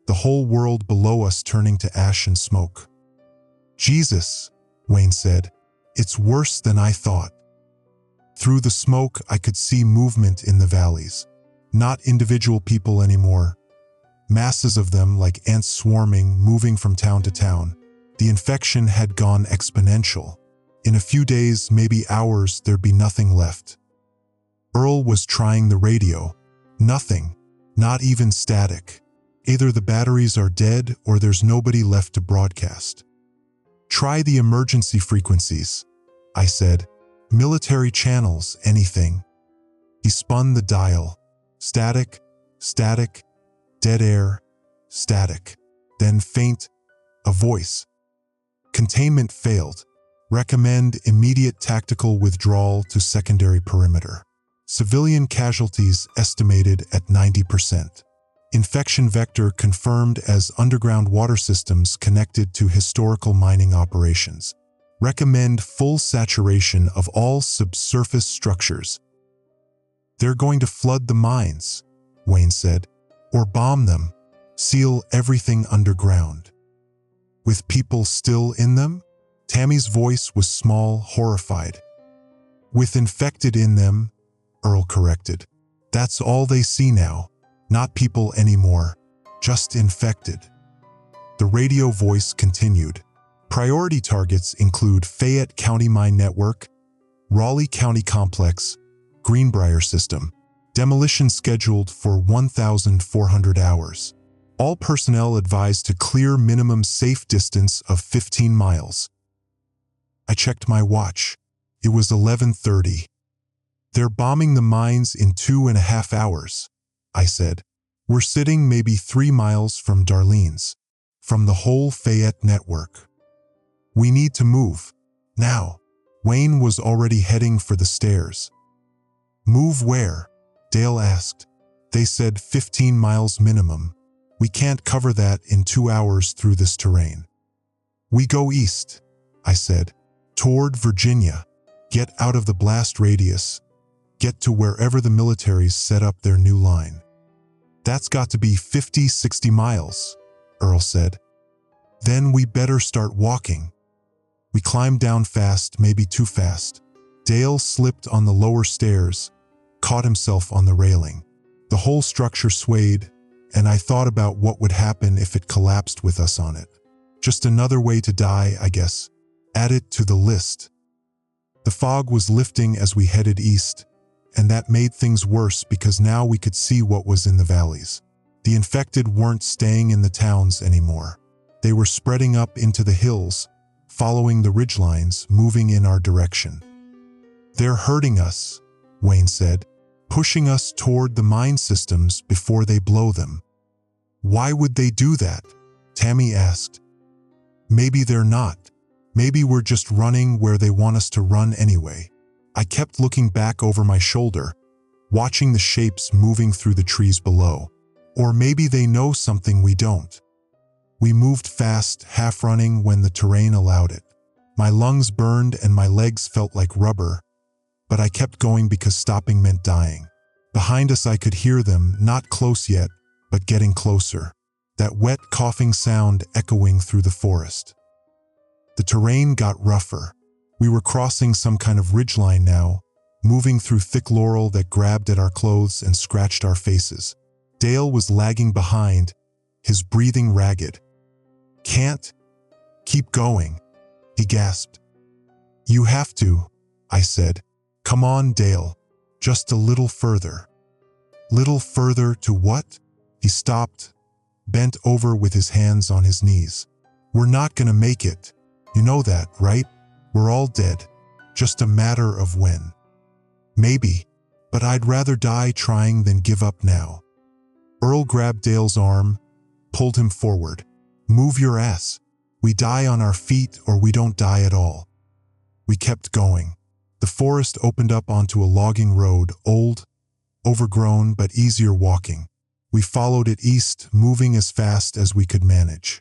the whole world below us turning to ash and smoke. Jesus, Wayne said, it's worse than I thought. Through the smoke, I could see movement in the valleys. Not individual people anymore. Masses of them like ants swarming, moving from town to town. The infection had gone exponential. In a few days, maybe hours, there'd be nothing left. Earl was trying the radio. Nothing. Not even static. Either the batteries are dead or there's nobody left to broadcast. Try the emergency frequencies, I said. Military channels, anything. He spun the dial. Static, static, dead air, static. Then faint, a voice. Containment failed. Recommend immediate tactical withdrawal to secondary perimeter. Civilian casualties estimated at 90%. Infection vector confirmed as underground water systems connected to historical mining operations. Recommend full saturation of all subsurface structures. They're going to flood the mines, Wayne said, or bomb them, seal everything underground. With people still in them? Tammy's voice was small, horrified. With infected in them, Earl corrected. That's all they see now. Not people anymore, just infected. The radio voice continued. Priority targets include Fayette County Mine Network, Raleigh County Complex, Greenbrier System. Demolition scheduled for 1,400 hours. All personnel advised to clear minimum safe distance of 15 miles. I checked my watch. It was 11:30. They're bombing the mines in 2.5 hours, I said. We're sitting maybe 3 miles from Darlene's, from the whole Fayette network. We need to move. Now. Wayne was already heading for the stairs. Move where? Dale asked. They said 15 miles minimum. We can't cover that in 2 hours through this terrain. We go east, I said. Toward Virginia. Get out of the blast radius. Get to wherever the military's set up their new line. That's got to be 50, 60 miles, Earl said. Then we better start walking. We climbed down fast, maybe too fast. Dale slipped on the lower stairs, caught himself on the railing. The whole structure swayed, and I thought about what would happen if it collapsed with us on it. Just another way to die, I guess. Add it to the list. The fog was lifting as we headed east, and that made things worse because now we could see what was in the valleys. The infected weren't staying in the towns anymore. They were spreading up into the hills, following the ridgelines, moving in our direction. They're hurting us, Wayne said, pushing us toward the mine systems before they blow them. Why would they do that? Tammy asked. Maybe they're not. Maybe we're just running where they want us to run anyway. I kept looking back over my shoulder, watching the shapes moving through the trees below. Or maybe they know something we don't. We moved fast, half running when the terrain allowed it. My lungs burned and my legs felt like rubber, but I kept going because stopping meant dying. Behind us I could hear them, not close yet, but getting closer. That wet, coughing sound echoing through the forest. The terrain got rougher. We were crossing some kind of ridgeline now, moving through thick laurel that grabbed at our clothes and scratched our faces. Dale was lagging behind, his breathing ragged. Can't keep going, he gasped. You have to, I said. Come on, Dale, just a little further. Little further to what? He stopped, bent over with his hands on his knees. We're not gonna make it. You know that, right? We're all dead. Just a matter of when. Maybe, but I'd rather die trying than give up now. Earl grabbed Dale's arm, pulled him forward. Move your ass. We die on our feet or we don't die at all. We kept going. The forest opened up onto a logging road, old, overgrown, but easier walking. We followed it east, moving as fast as we could manage.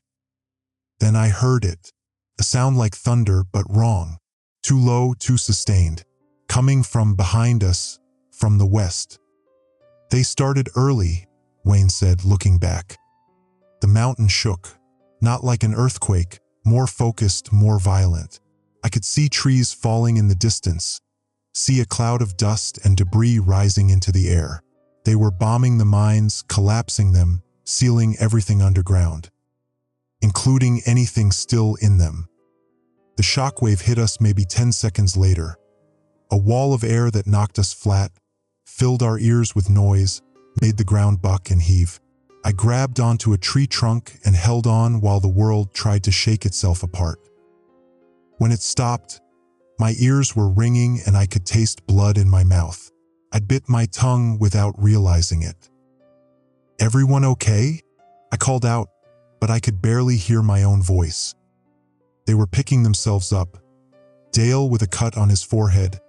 Then I heard it. A sound like thunder, but wrong. Too low, too sustained. Coming from behind us, from the west. They started early, Wayne said, looking back. The mountain shook. Not like an earthquake, more focused, more violent. I could see trees falling in the distance, see a cloud of dust and debris rising into the air. They were bombing the mines, collapsing them, sealing everything underground, including anything still in them. The shockwave hit us maybe 10 seconds later. A wall of air that knocked us flat, filled our ears with noise, made the ground buck and heave. I grabbed onto a tree trunk and held on while the world tried to shake itself apart. When it stopped, my ears were ringing and I could taste blood in my mouth. I'd bit my tongue without realizing it. Everyone okay? I called out, but I could barely hear my own voice. They were picking themselves up. Dale with a cut on his forehead,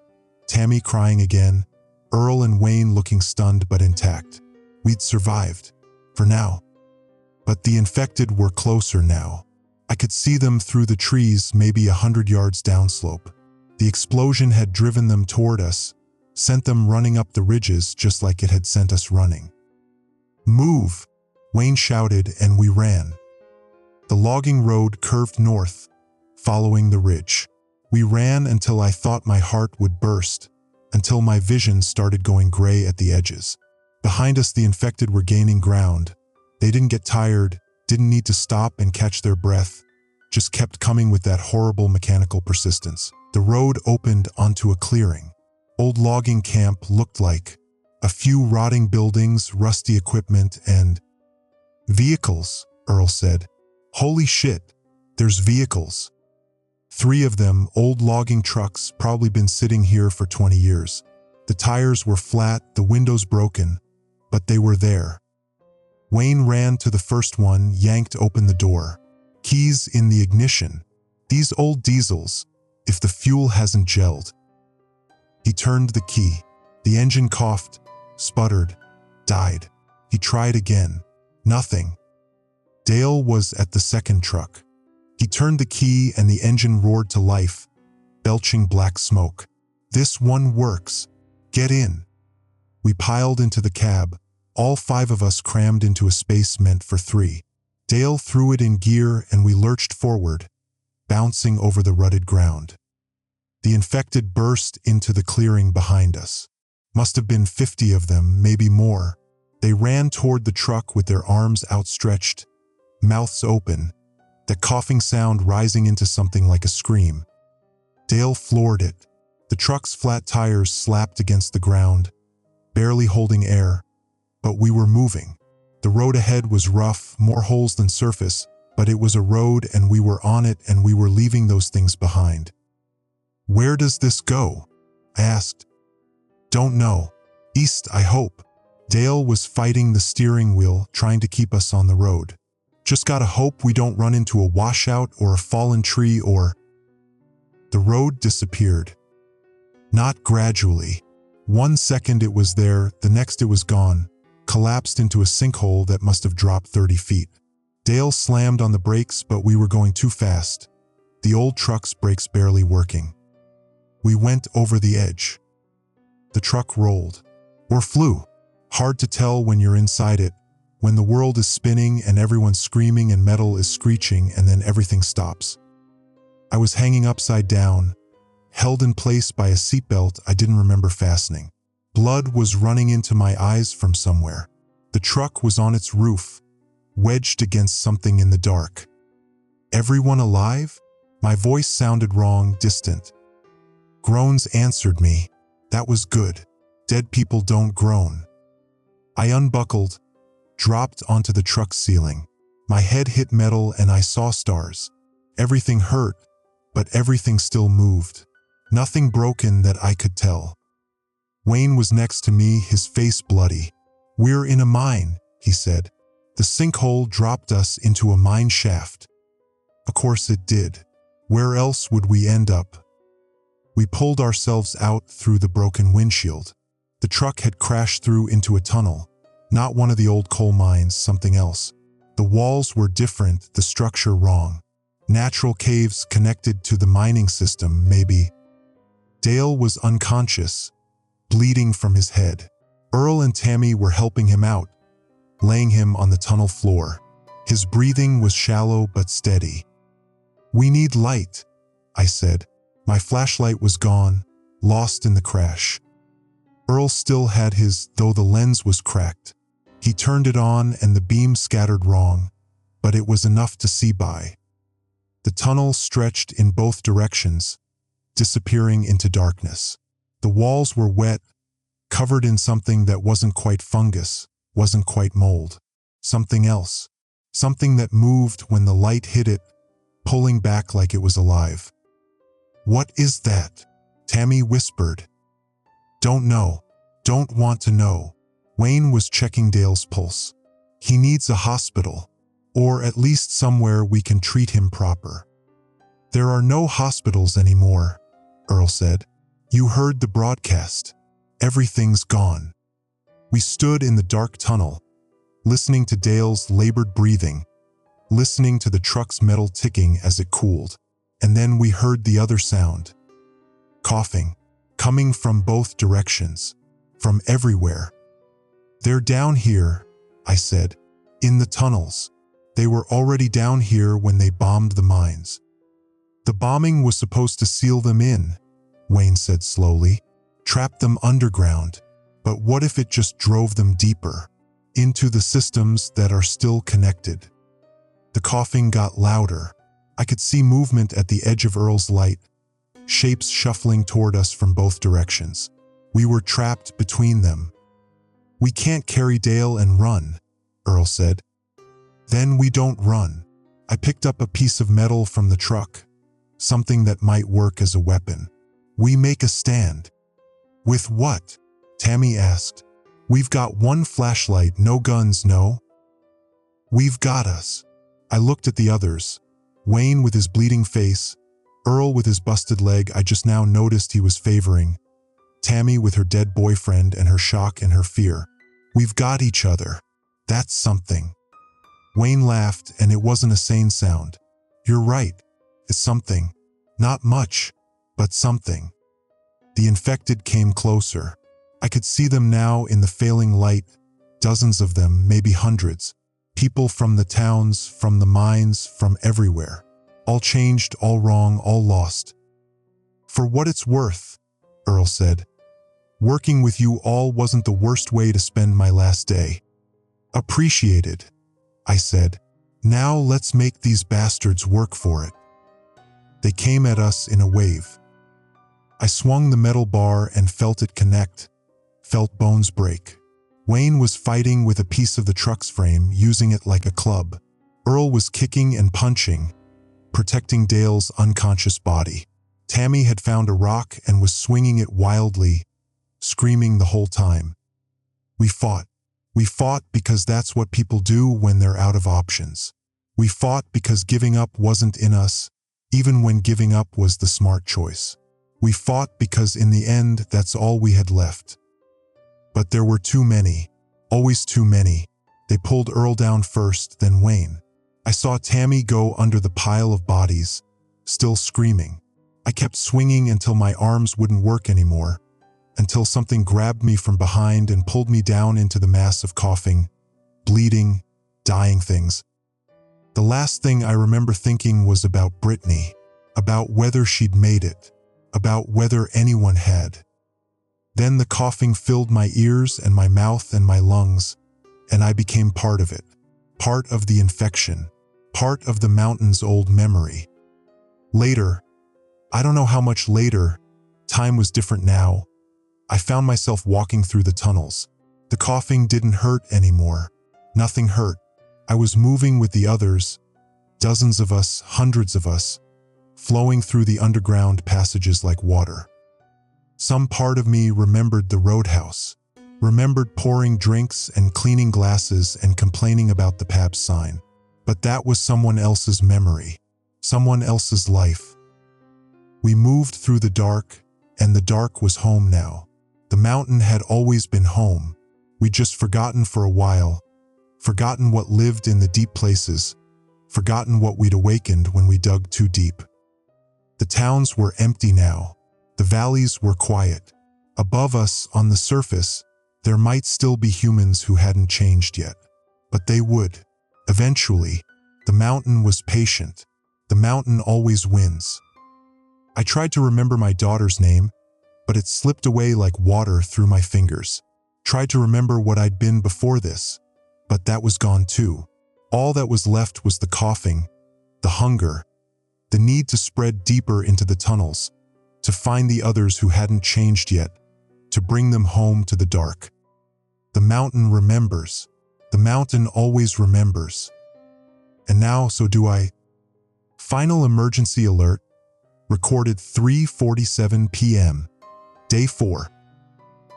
Tammy crying again, Earl and Wayne looking stunned but intact. We'd survived. For now. But the infected were closer now. I could see them through the trees, maybe 100 yards downslope. The explosion had driven them toward us, sent them running up the ridges just like it had sent us running. Move! Wayne shouted and we ran. The logging road curved north, following the ridge. We ran until I thought my heart would burst, until my vision started going gray at the edges. Behind us, the infected were gaining ground. They didn't get tired, didn't need to stop and catch their breath, just kept coming with that horrible mechanical persistence. The road opened onto a clearing. Old logging camp looked like. A few rotting buildings, rusty equipment, and Vehicles, Earl said. Holy shit, there's vehicles. 3 of them, old logging trucks, probably been sitting here for 20 years. The tires were flat, the windows broken, but they were there. Wayne ran to the first one, yanked open the door. Keys in the ignition. These old diesels, if the fuel hasn't gelled. He turned the key. The engine coughed, sputtered, died. He tried again. Nothing. Dale was at the second truck. He turned the key and the engine roared to life, belching black smoke. This one works. Get in. We piled into the cab, all 5 of us crammed into a space meant for 3. Dale threw it in gear and we lurched forward, bouncing over the rutted ground. The infected burst into the clearing behind us. Must have been 50 of them, maybe more. They ran toward the truck with their arms outstretched, mouths open, that coughing sound rising into something like a scream. Dale floored it. The truck's flat tires slapped against the ground, barely holding air, but we were moving. The road ahead was rough, more holes than surface, but it was a road and we were on it and we were leaving those things behind. Where does this go? I asked. Don't know. East, I hope. Dale was fighting the steering wheel, trying to keep us on the road. Just gotta hope we don't run into a washout or a fallen tree or... The road disappeared. Not gradually. 1 second it was there, the next it was gone, collapsed into a sinkhole that must have dropped 30 feet. Dale slammed on the brakes, but we were going too fast. The old truck's brakes barely working. We went over the edge. The truck rolled. Or flew. Hard to tell when you're inside it, when the world is spinning and everyone's screaming and metal is screeching and then everything stops. I was hanging upside down, held in place by a seatbelt I didn't remember fastening. Blood was running into my eyes from somewhere. The truck was on its roof, wedged against something in the dark. Everyone alive? My voice sounded wrong, distant. Groans answered me. That was good. Dead people don't groan. I unbuckled, dropped onto the truck ceiling. My head hit metal and I saw stars. Everything hurt, but everything still moved. Nothing broken that I could tell. Wayne was next to me, his face bloody. We're in a mine, he said. The sinkhole dropped us into a mine shaft. Of course it did. Where else would we end up? We pulled ourselves out through the broken windshield. The truck had crashed through into a tunnel. Not one of the old coal mines, something else. The walls were different, the structure wrong. Natural caves connected to the mining system, maybe. Dale was unconscious, bleeding from his head. Earl and Tammy were helping him out, laying him on the tunnel floor. His breathing was shallow but steady. We need light, I said. My flashlight was gone, lost in the crash. Earl still had his, though the lens was cracked. He turned it on and the beam scattered wrong, but it was enough to see by. The tunnel stretched in both directions, disappearing into darkness. The walls were wet, covered in something that wasn't quite fungus, wasn't quite mold. Something else. Something that moved when the light hit it, pulling back like it was alive. What is that? Tammy whispered. Don't know. Don't want to know. Wayne was checking Dale's pulse. He needs a hospital, or at least somewhere we can treat him proper. There are no hospitals anymore, Earl said. You heard the broadcast. Everything's gone. We stood in the dark tunnel, listening to Dale's labored breathing, listening to the truck's metal ticking as it cooled. And then we heard the other sound. Coughing, coming from both directions, from everywhere. They're down here, I said, in the tunnels. They were already down here when they bombed the mines. The bombing was supposed to seal them in, Wayne said slowly, trap them underground. But what if it just drove them deeper, into the systems that are still connected? The coughing got louder. I could see movement at the edge of Earl's light, shapes shuffling toward us from both directions. We were trapped between them. We can't carry Dale and run, Earl said. Then we don't run. I picked up a piece of metal from the truck, something that might work as a weapon. We make a stand. With what? Tammy asked. We've got one flashlight, no guns, no? We've got us. I looked at the others. Wayne with his bleeding face, Earl with his busted leg I just now noticed he was favoring, Tammy with her dead boyfriend and her shock and her fear. We've got each other. That's something. Wayne laughed, and it wasn't a sane sound. You're right. It's something. Not much, but something. The infected came closer. I could see them now in the failing light, dozens of them, maybe hundreds. People from the towns, from the mines, from everywhere. All changed, all wrong, all lost. For what it's worth, Earl said, working with you all wasn't the worst way to spend my last day. Appreciated, I said. Now let's make these bastards work for it. They came at us in a wave. I swung the metal bar and felt it connect, felt bones break. Wayne was fighting with a piece of the truck's frame, using it like a club. Earl was kicking and punching, protecting Dale's unconscious body. Tammy had found a rock and was swinging it wildly, screaming the whole time. We fought. We fought because that's what people do when they're out of options. We fought because giving up wasn't in us, even when giving up was the smart choice. We fought because in the end, that's all we had left. But there were too many, always too many. They pulled Earl down first, then Wayne. I saw Tammy go under the pile of bodies, still screaming. I kept swinging until my arms wouldn't work anymore, until something grabbed me from behind and pulled me down into the mass of coughing, bleeding, dying things. The last thing I remember thinking was about Brittany, about whether she'd made it, about whether anyone had. Then the coughing filled my ears and my mouth and my lungs, and I became part of it, part of the infection, part of the mountain's old memory. Later, I don't know how much later, time was different now, I found myself walking through the tunnels. The coughing didn't hurt anymore. Nothing hurt. I was moving with the others, dozens of us, hundreds of us, flowing through the underground passages like water. Some part of me remembered the roadhouse, remembered pouring drinks and cleaning glasses and complaining about the pub sign. But that was someone else's memory, someone else's life. We moved through the dark, and the dark was home now. The mountain had always been home. We'd just forgotten for a while, forgotten what lived in the deep places, forgotten what we'd awakened when we dug too deep. The towns were empty now. The valleys were quiet. Above us, on the surface, there might still be humans who hadn't changed yet. But they would. Eventually, the mountain was patient. The mountain always wins. I tried to remember my daughter's name, but it slipped away like water through my fingers. Tried to remember what I'd been before this, but that was gone too. All that was left was the coughing, the hunger, the need to spread deeper into the tunnels, to find the others who hadn't changed yet, to bring them home to the dark. The mountain remembers. The mountain always remembers. And now, so do I. Final emergency alert, recorded 3:47 p.m., Day 4.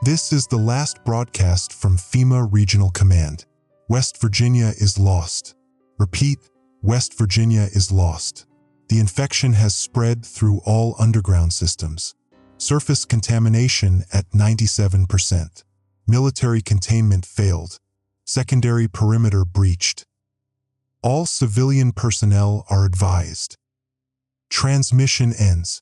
This is the last broadcast from FEMA Regional Command. West Virginia is lost. Repeat, West Virginia is lost. The infection has spread through all underground systems. Surface contamination at 97%. Military containment failed. Secondary perimeter breached. All civilian personnel are advised. Transmission ends.